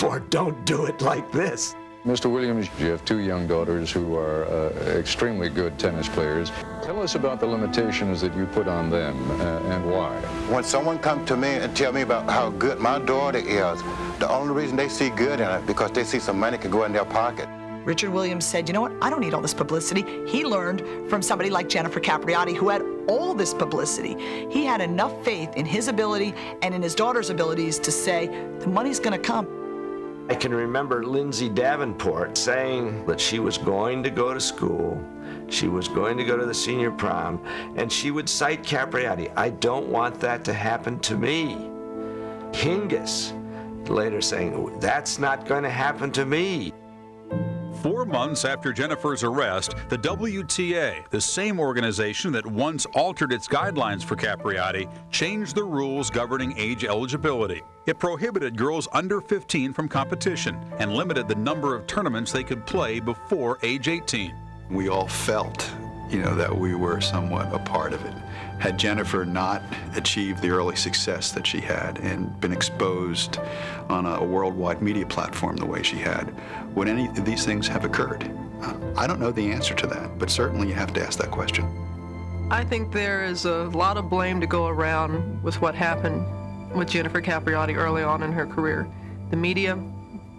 for. Don't do it like this. Mr. Williams, you have two young daughters who are extremely good tennis players. Tell us about the limitations that you put on them and why. When someone comes to me and tell me about how good my daughter is, the only reason they see good in it because they see some money can go in their pocket. Richard Williams said, you know what, I don't need all this publicity. He learned from somebody like Jennifer Capriati, who had all this publicity. He had enough faith in his ability and in his daughter's abilities to say, the money's gonna come. I can remember Lindsay Davenport saying that she was going to go to school, she was going to go to the senior prom, and she would cite Capriati. I don't want that to happen to me. Hingis later saying, that's not going to happen to me. 4 months after Jennifer's arrest, the WTA, the same organization that once altered its guidelines for Capriati, changed the rules governing age eligibility. It prohibited girls under 15 from competition and limited the number of tournaments they could play before age 18. We all felt, that we were somewhat a part of it. Had Jennifer not achieved the early success that she had and been exposed on a worldwide media platform the way she had, would any of these things have occurred? I don't know the answer to that, but certainly you have to ask that question. I think there is a lot of blame to go around with what happened with Jennifer Capriati early on in her career. The media,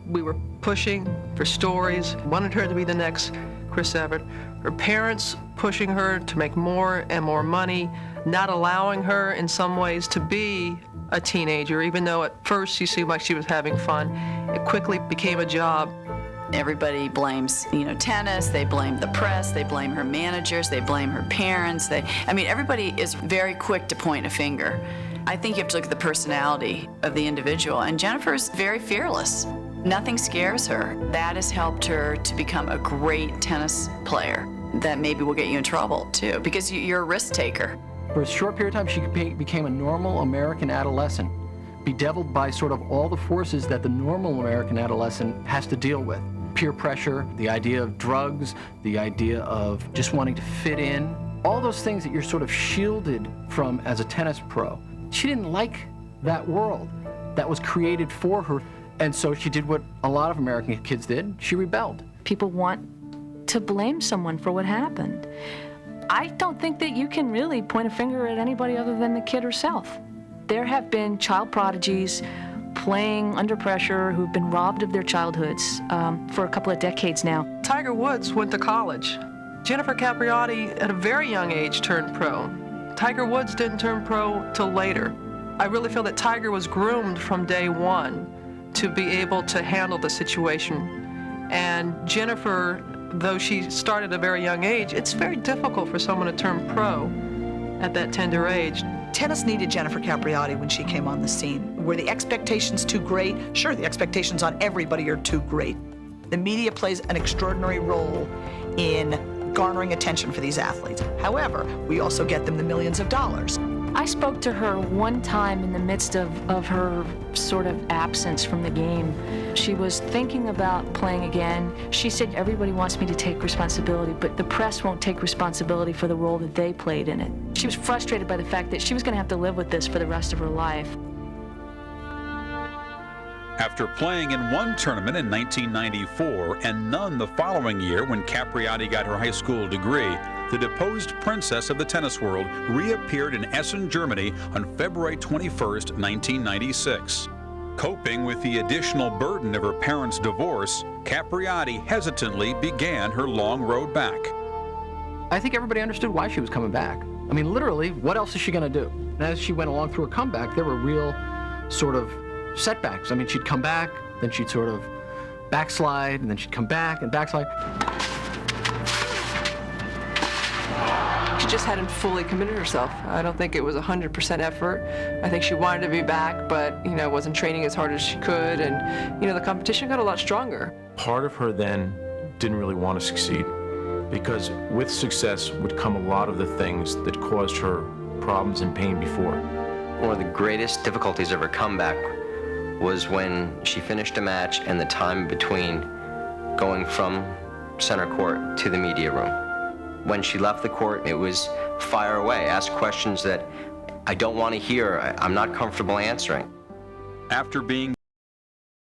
we were pushing for stories, wanted her to be the next Chris Evert. Her parents pushing her to make more and more money, not allowing her in some ways to be a teenager, even though at first she seemed like she was having fun. It quickly became a job. Everybody blames, tennis, they blame the press, they blame her managers, they blame her parents. Everybody is very quick to point a finger. I think you have to look at the personality of the individual, and Jennifer's very fearless. Nothing scares her. That has helped her to become a great tennis player that maybe will get you in trouble, too, because you're a risk taker. For a short period of time, she became a normal American adolescent, bedeviled by sort of all the forces that the normal American adolescent has to deal with. Peer pressure, the idea of drugs, the idea of just wanting to fit in, all those things that you're sort of shielded from as a tennis pro. She didn't like that world that was created for her. And so she did what a lot of American kids did. She rebelled. People want to blame someone for what happened. I don't think that you can really point a finger at anybody other than the kid herself. There have been child prodigies playing under pressure who've been robbed of their childhoods for a couple of decades now. Tiger Woods went to college. Jennifer Capriati, at a very young age, turned pro. Tiger Woods didn't turn pro till later. I really feel that Tiger was groomed from day one to be able to handle the situation. And Jennifer, though she started at a very young age, it's very difficult for someone to turn pro at that tender age. Tennis needed Jennifer Capriati when she came on the scene. Were the expectations too great? Sure, the expectations on everybody are too great. The media plays an extraordinary role in garnering attention for these athletes. However, we also get them the millions of dollars. I spoke to her one time in the midst of her sort of absence from the game. She was thinking about playing again. She said, everybody wants me to take responsibility, but the press won't take responsibility for the role that they played in it. She was frustrated by the fact that she was going to have to live with this for the rest of her life. After playing in one tournament in 1994 and none the following year when Capriati got her high school degree, the deposed princess of the tennis world reappeared in Essen, Germany on February 21st, 1996. Coping with the additional burden of her parents' divorce, Capriati hesitantly began her long road back. I think everybody understood why she was coming back. Literally, what else is she going to do? And as she went along through her comeback, there were real sort of setbacks. She'd come back, then she'd sort of backslide, and then she'd come back and backslide. She just hadn't fully committed herself. I don't think it was 100% effort. I think she wanted to be back, but, wasn't training as hard as she could, and, the competition got a lot stronger. Part of her then didn't really want to succeed, because with success would come a lot of the things that caused her problems and pain before. One of the greatest difficulties of her comeback was when she finished a match and the time between going from center court to the media room. When she left the court, it was fire away, ask questions that I don't want to hear, I'm not comfortable answering. After being